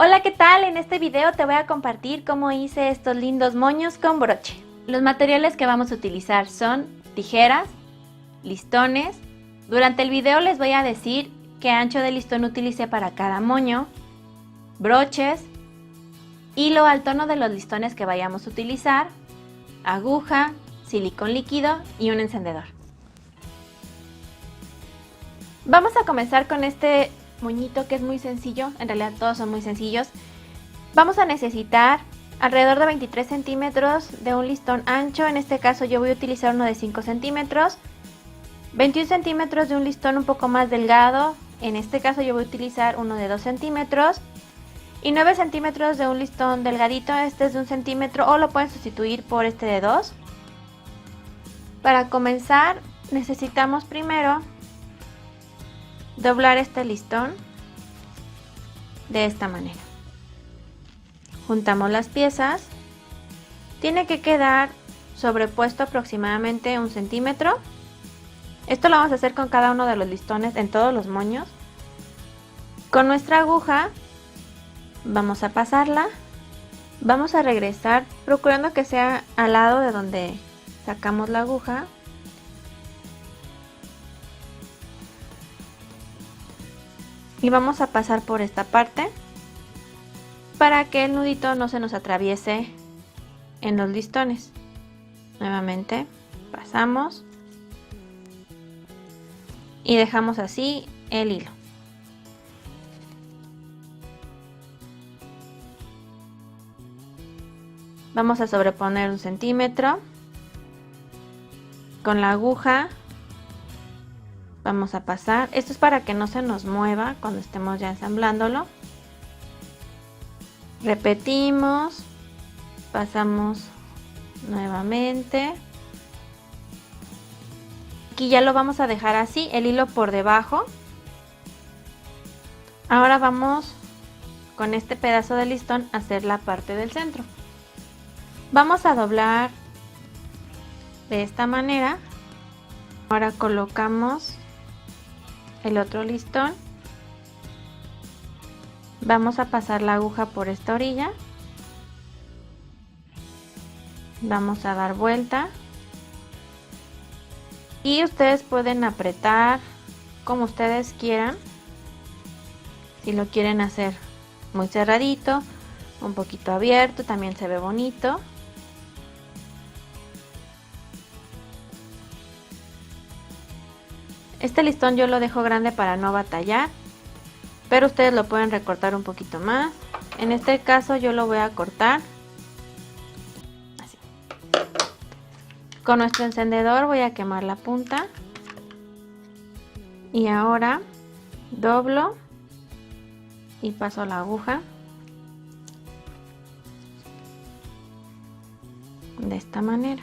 Hola, ¿qué tal? En este video te voy a compartir cómo hice estos lindos moños con broche. Los materiales que vamos a utilizar son tijeras, listones. Durante el video les voy a decir qué ancho de listón utilicé para cada moño, broches, hilo al tono de los listones que vayamos a utilizar, aguja, silicón líquido y un encendedor. Vamos a comenzar con este moñito que es muy sencillo, en realidad todos son muy sencillos. Vamos a necesitar alrededor de 23 centímetros de un listón ancho, en este caso yo voy a utilizar uno de 5 centímetros, 21 centímetros de un listón un poco más delgado, en este caso yo voy a utilizar uno de 2 centímetros y 9 centímetros de un listón delgadito, este es de 1 centímetro o lo pueden sustituir por este de 2. Para comenzar necesitamos primero doblar este listón de esta manera. Juntamos las piezas, tiene que quedar sobrepuesto aproximadamente 1 centímetro. Esto lo vamos a hacer con cada uno de los listones en todos los moños. Con nuestra aguja vamos a pasarla, vamos a regresar procurando que sea al lado de donde sacamos la aguja. Y vamos a pasar por esta parte para que el nudito no se nos atraviese en los listones. Nuevamente pasamos y dejamos así el hilo. Vamos a sobreponer 1 centímetro. Con la aguja vamos a pasar, esto es para que no se nos mueva cuando estemos ya ensamblándolo. Repetimos, pasamos nuevamente. Aquí ya lo vamos a dejar así, el hilo por debajo. Ahora vamos con este pedazo de listón a hacer la parte del centro. Vamos a doblar de esta manera. Ahora colocamos el otro listón, vamos a pasar la aguja por esta orilla, vamos a dar vuelta y ustedes pueden apretar como ustedes quieran, si lo quieren hacer muy cerradito, un poquito abierto, también se ve bonito. Este listón yo lo dejo grande para no batallar, pero ustedes lo pueden recortar un poquito más. En este caso yo lo voy a cortar así. Con nuestro encendedor voy a quemar la punta y ahora doblo y paso la aguja de esta manera.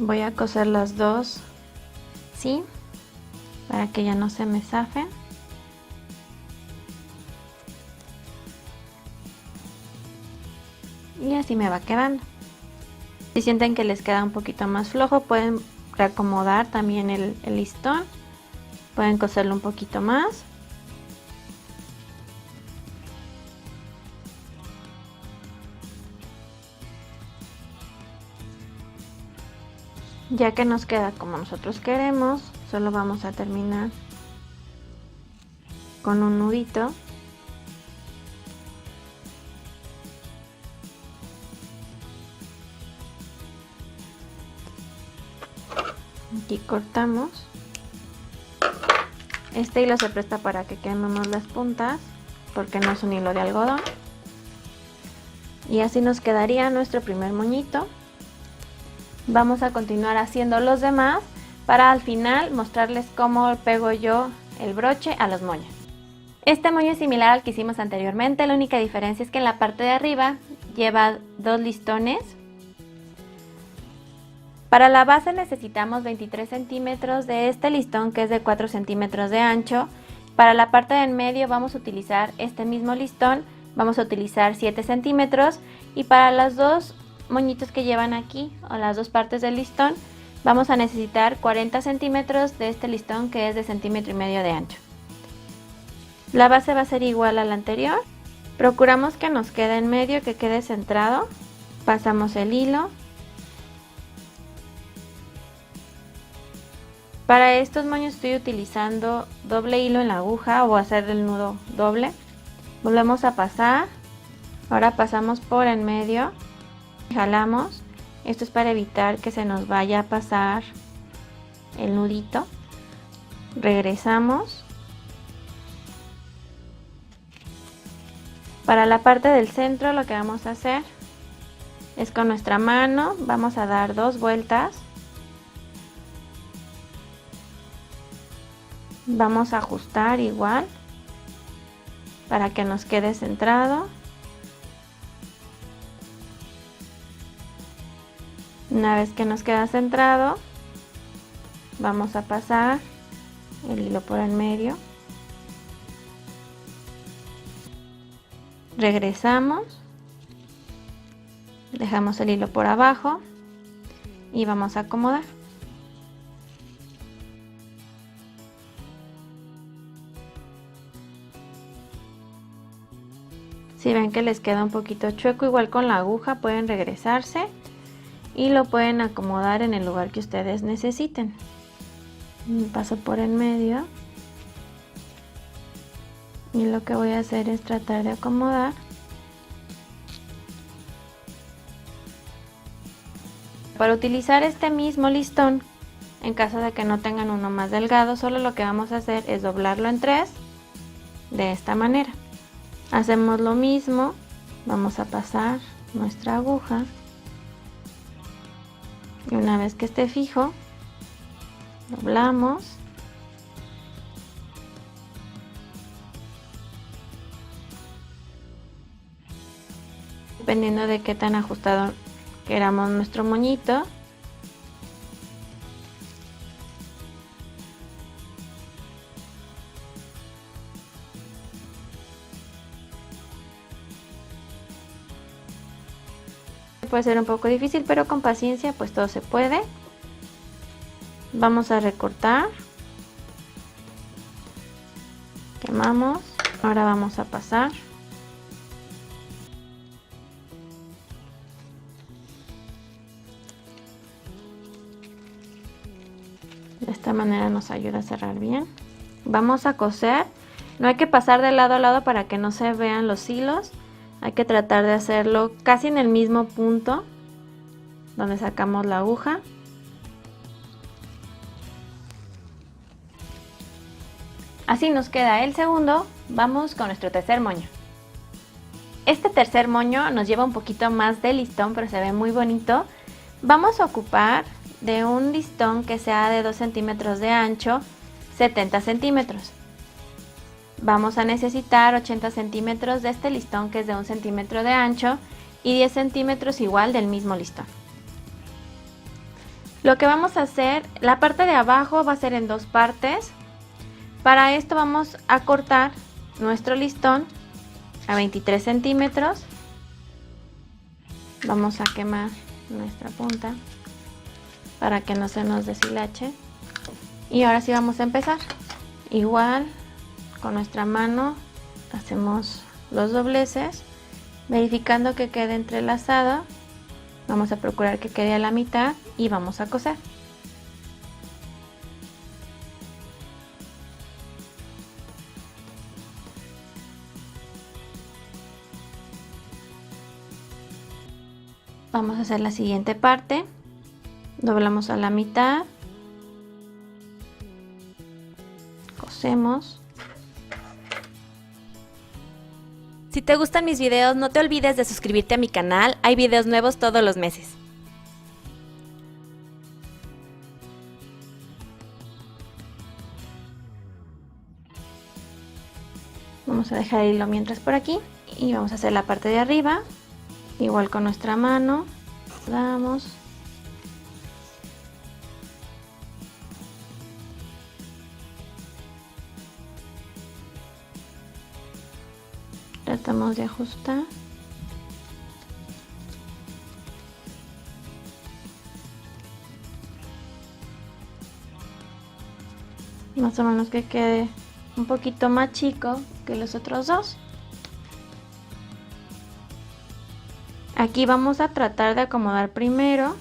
Voy a coser las dos, ¿sí? Para que ya no se me zafen. Y así me va quedando. Si sienten que les queda un poquito más flojo, pueden reacomodar también el listón. Pueden coserlo un poquito más. Ya que nos queda como nosotros queremos, solo vamos a terminar con un nudito. Aquí cortamos. Este hilo se presta para que quememos las puntas, porque no es un hilo de algodón. Y así nos quedaría nuestro primer moñito. Vamos a continuar haciendo los demás para al final mostrarles cómo pego yo el broche a los moños. Este moño es similar al que hicimos anteriormente, la única diferencia es que en la parte de arriba lleva 2 listones. Para la base necesitamos 23 centímetros de este listón que es de 4 centímetros de ancho. Para la parte de en medio vamos a utilizar este mismo listón, vamos a utilizar 7 centímetros y para las dos moñitos que llevan aquí o las dos partes del listón Vamos a necesitar 40 centímetros de este listón que es de 1,5 centímetros de ancho. La base va a ser igual a la anterior. Procuramos que nos quede en medio, que quede centrado. Pasamos el hilo. Para estos moños estoy utilizando doble hilo en la aguja o hacer el nudo doble. Volvemos a pasar. Ahora pasamos por en medio. Jalamos. Esto es para evitar que se nos vaya a pasar el nudito. Regresamos. Para la parte del centro lo que vamos a hacer es con nuestra mano vamos a dar 2 vueltas. Vamos a ajustar igual para que nos quede centrado. Una vez que nos queda centrado, vamos a pasar el hilo por el medio. Regresamos, dejamos el hilo por abajo y vamos a acomodar. Si ven que les queda un poquito chueco, igual con la aguja pueden regresarse y lo pueden acomodar en el lugar que ustedes necesiten. Paso por el medio y lo que voy a hacer es tratar de acomodar. Para utilizar este mismo listón, en caso de que no tengan uno más delgado, solo lo que vamos a hacer es doblarlo en 3 de esta manera. Hacemos lo mismo, vamos a pasar nuestra aguja y una vez que esté fijo, doblamos. Dependiendo de qué tan ajustado queramos nuestro moñito. Puede ser un poco difícil, pero con paciencia pues todo se puede. Vamos a recortar. Quemamos. Ahora vamos a pasar. De esta manera nos ayuda a cerrar bien. Vamos a coser. No hay que pasar de lado a lado para que no se vean los hilos. Hay que tratar de hacerlo casi en el mismo punto donde sacamos la aguja. Así nos queda el segundo. Vamos con nuestro tercer moño. Este tercer moño nos lleva un poquito más de listón, pero se ve muy bonito. Vamos a ocupar de un listón que sea de 2 centímetros de ancho, 70 centímetros. Vamos a necesitar 80 centímetros de este listón que es de 1 centímetro de ancho y 10 centímetros igual del mismo listón. Lo que vamos a hacer, la parte de abajo va a ser en 2 partes. Para esto vamos a cortar nuestro listón a 23 centímetros. Vamos a quemar nuestra punta para que no se nos deshilache. Y ahora sí vamos a empezar. Igual con nuestra mano hacemos los dobleces, verificando que quede entrelazado. Vamos a procurar que quede a la mitad y vamos a coser. Vamos a hacer la siguiente parte. Doblamos a la mitad, cosemos. Si te gustan mis videos, no te olvides de suscribirte a mi canal, hay videos nuevos todos los meses. Vamos a dejar el hilo mientras por aquí y vamos a hacer la parte de arriba. Igual con nuestra mano, damos. Tratamos de ajustar. Más o menos que quede un poquito más chico que los otros dos. Aquí vamos a tratar de acomodar primero,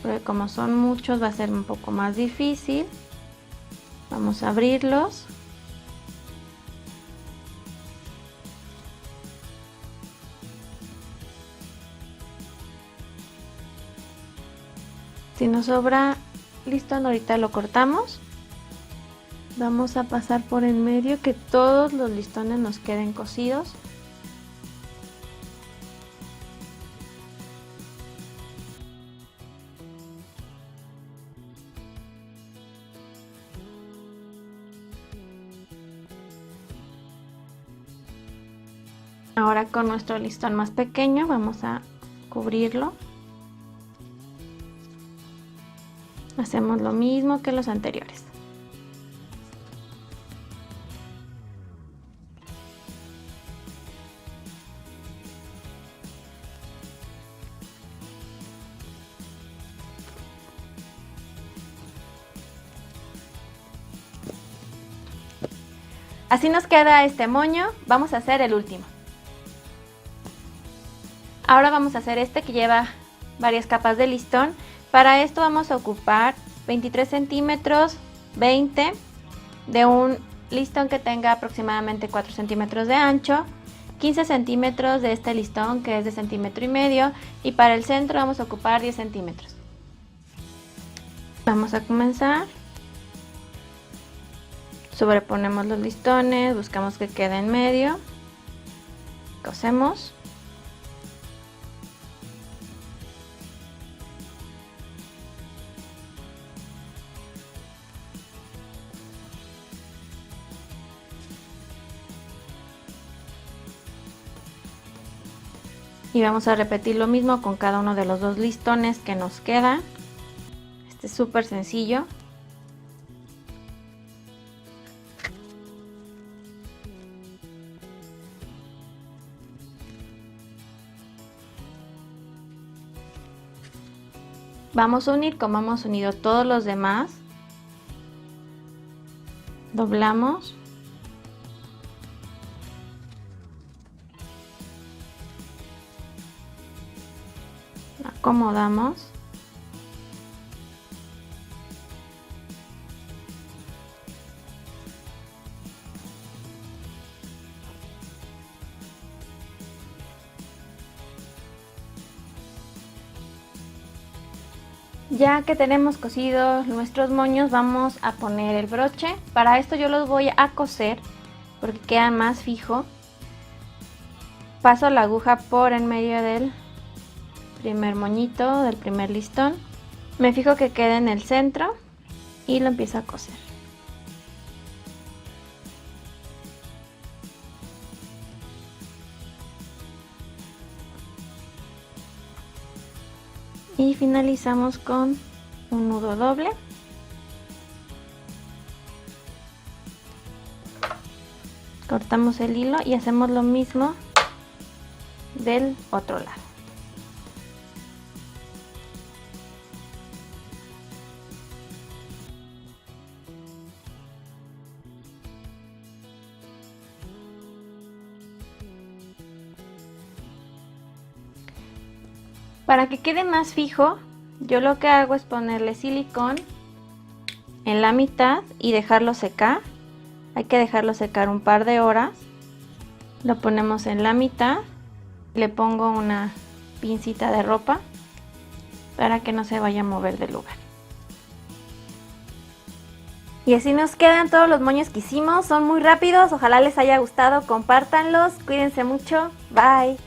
porque como son muchos va a ser un poco más difícil. Vamos a abrirlos. Si nos sobra listón, ahorita lo cortamos. Vamos a pasar por en medio que todos los listones nos queden cosidos. Ahora con nuestro listón más pequeño vamos a cubrirlo. Hacemos lo mismo que los anteriores. Así nos queda este moño. Vamos a hacer el último. Ahora vamos a hacer este que lleva varias capas de listón. Para esto vamos a ocupar 23 centímetros, 20 de un listón que tenga aproximadamente 4 centímetros de ancho, 15 centímetros de este listón que es de 1,5 centímetros y para el centro vamos a ocupar 10 centímetros. Vamos a comenzar. Sobreponemos los listones, buscamos que quede en medio, cosemos. Y vamos a repetir lo mismo con cada uno de los dos listones que nos quedan. Este es súper sencillo. Vamos a unir como hemos unido todos los demás. Doblamos. Acomodamos. Ya que tenemos cosidos nuestros moños, vamos a poner el broche. Para esto yo los voy a coser porque queda más fijo. Paso la aguja por en medio del primer moñito, del primer listón. Me fijo que quede en el centro y lo empiezo a coser. Y finalizamos con un nudo doble. Cortamos el hilo y hacemos lo mismo del otro lado. Para que quede más fijo, yo lo que hago es ponerle silicón en la mitad y dejarlo secar. Hay que dejarlo secar un par de horas. Lo ponemos en la mitad. Le pongo una pincita de ropa para que no se vaya a mover del lugar. Y así nos quedan todos los moños que hicimos. Son muy rápidos. Ojalá les haya gustado. Compártanlos. Cuídense mucho. Bye.